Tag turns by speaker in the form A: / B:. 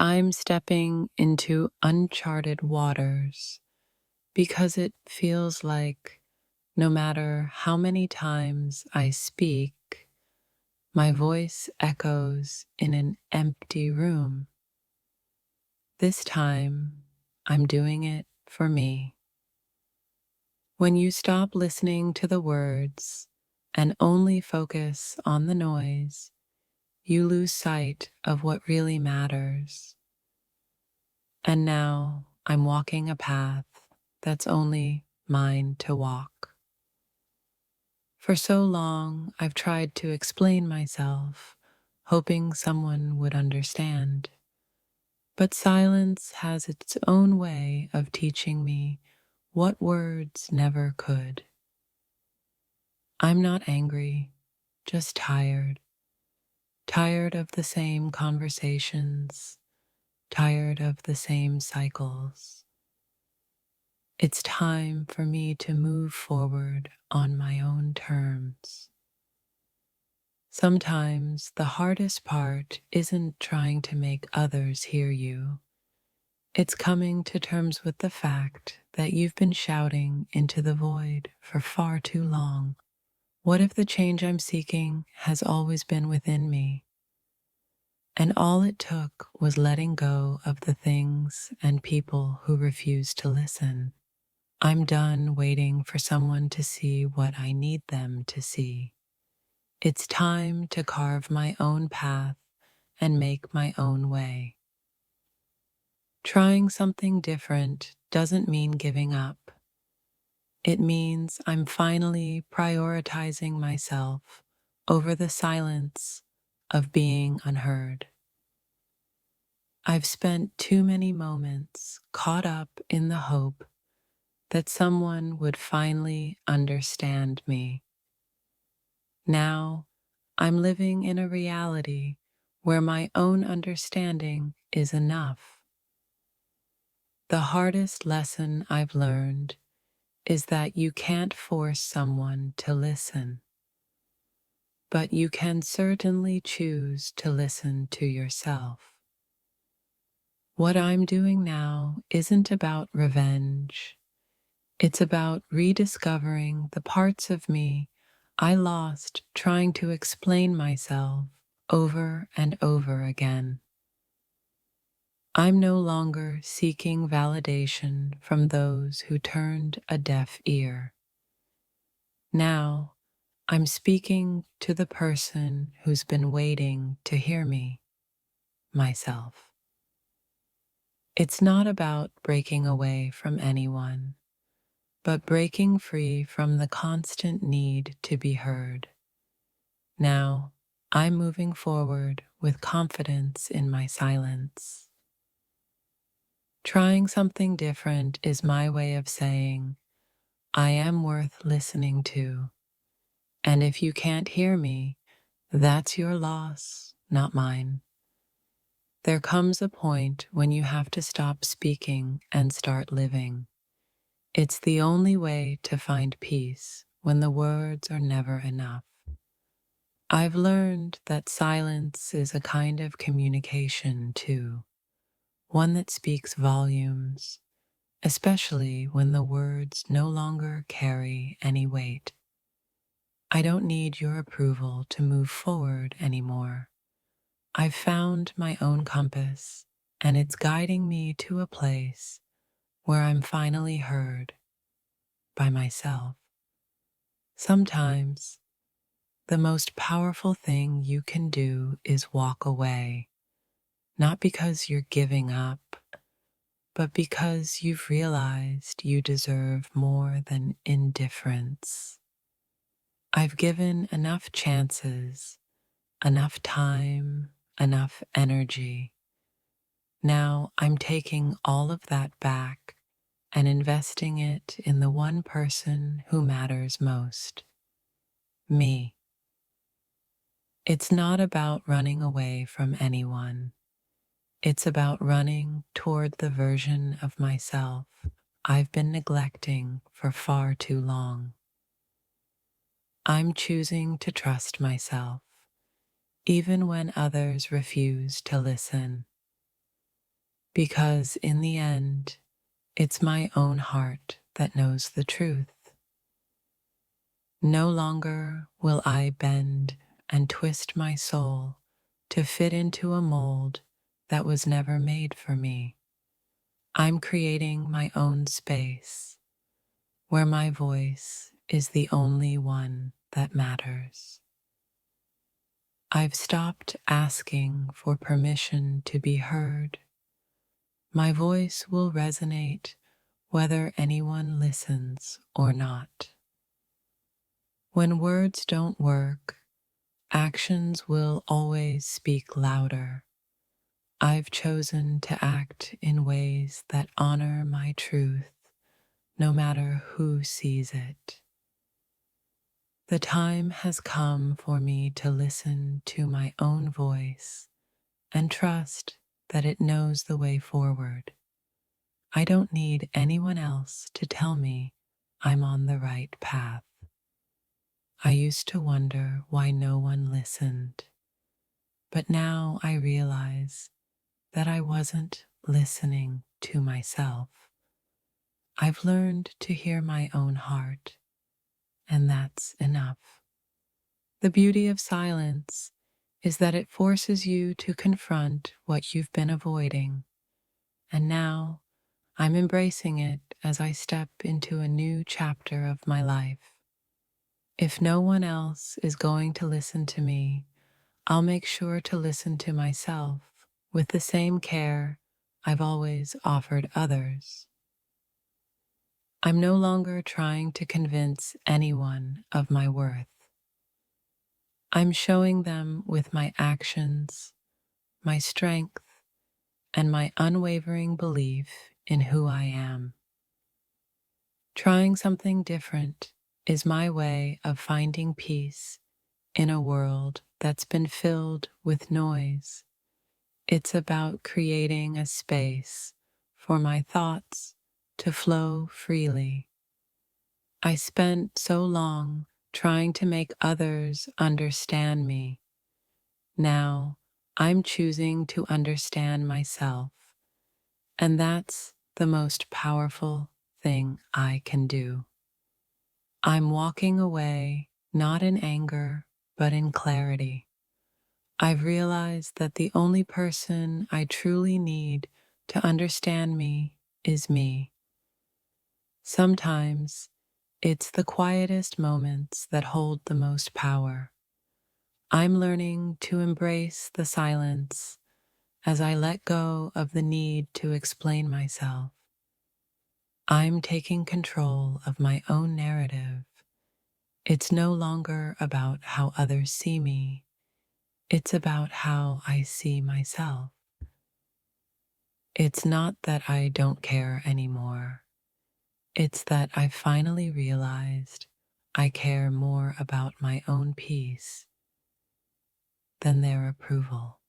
A: I'm stepping into uncharted waters because it feels like no matter how many times I speak, my voice echoes in an empty room. This time, I'm doing it for me. When you stop listening to the words and only focus on the noise, you lose sight of what really matters. And now I'm walking a path that's only mine to walk. For so long, I've tried to explain myself, hoping someone would understand. But silence has its own way of teaching me what words never could. I'm not angry, just tired. Tired of the same conversations, tired of the same cycles. It's time for me to move forward on my own terms. Sometimes the hardest part isn't trying to make others hear you. It's coming to terms with the fact that you've been shouting into the void for far too long. What if the change I'm seeking has always been within me? And all it took was letting go of the things and people who refuse to listen. I'm done waiting for someone to see what I need them to see. It's time to carve my own path and make my own way. Trying something different doesn't mean giving up. It means I'm finally prioritizing myself over the silence of being unheard. I've spent too many moments caught up in the hope that someone would finally understand me. Now, I'm living in a reality where my own understanding is enough. The hardest lesson I've learned is that you can't force someone to listen, but you can certainly choose to listen to yourself. What I'm doing now isn't about revenge. It's about rediscovering the parts of me I lost trying to explain myself over and over again. I'm no longer seeking validation from those who turned a deaf ear. Now, I'm speaking to the person who's been waiting to hear me, myself. It's not about breaking away from anyone, but breaking free from the constant need to be heard. Now, I'm moving forward with confidence in my silence. Trying something different is my way of saying, I am worth listening to. And if you can't hear me, that's your loss, not mine. There comes a point when you have to stop speaking and start living. It's the only way to find peace when the words are never enough. I've learned that silence is a kind of communication too, one that speaks volumes, especially when the words no longer carry any weight. I don't need your approval to move forward anymore. I've found my own compass, and it's guiding me to a place where I'm finally heard by myself. Sometimes, the most powerful thing you can do is walk away, not because you're giving up, but because you've realized you deserve more than indifference. I've given enough chances, enough time, enough energy. Now I'm taking all of that back and investing it in the one person who matters most, me. It's not about running away from anyone. It's about running toward the version of myself I've been neglecting for far too long. I'm choosing to trust myself, even when others refuse to listen. because in the end, it's my own heart that knows the truth. No longer will I bend and twist my soul to fit into a mold that was never made for me. I'm creating my own space where my voice is the only one that matters. I've stopped asking for permission to be heard. My voice will resonate whether anyone listens or not. When words don't work, actions will always speak louder. I've chosen to act in ways that honor my truth, no matter who sees it. The time has come for me to listen to my own voice and trust that it knows the way forward. I don't need anyone else to tell me I'm on the right path. I used to wonder why no one listened, but now I realize that I wasn't listening to myself. I've learned to hear my own heart, and that's enough. The beauty of silence is that it forces you to confront what you've been avoiding, and now I'm embracing it as I step into a new chapter of my life. If no one else is going to listen to me, I'll make sure to listen to myself with the same care I've always offered others. I'm no longer trying to convince anyone of my worth. I'm showing them with my actions, my strength, and my unwavering belief in who I am. Trying something different is my way of finding peace in a world that's been filled with noise. It's about creating a space for my thoughts to flow freely. I spent so long trying to make others understand me. Now I'm choosing to understand myself, and that's the most powerful thing I can do. I'm walking away, not in anger, but in clarity. I've realized that the only person I truly need to understand me is me. Sometimes it's the quietest moments that hold the most power. I'm learning to embrace the silence as I let go of the need to explain myself. I'm taking control of my own narrative. It's no longer about how others see me. It's about how I see myself. It's not that I don't care anymore. It's that I finally realized I care more about my own peace than their approval.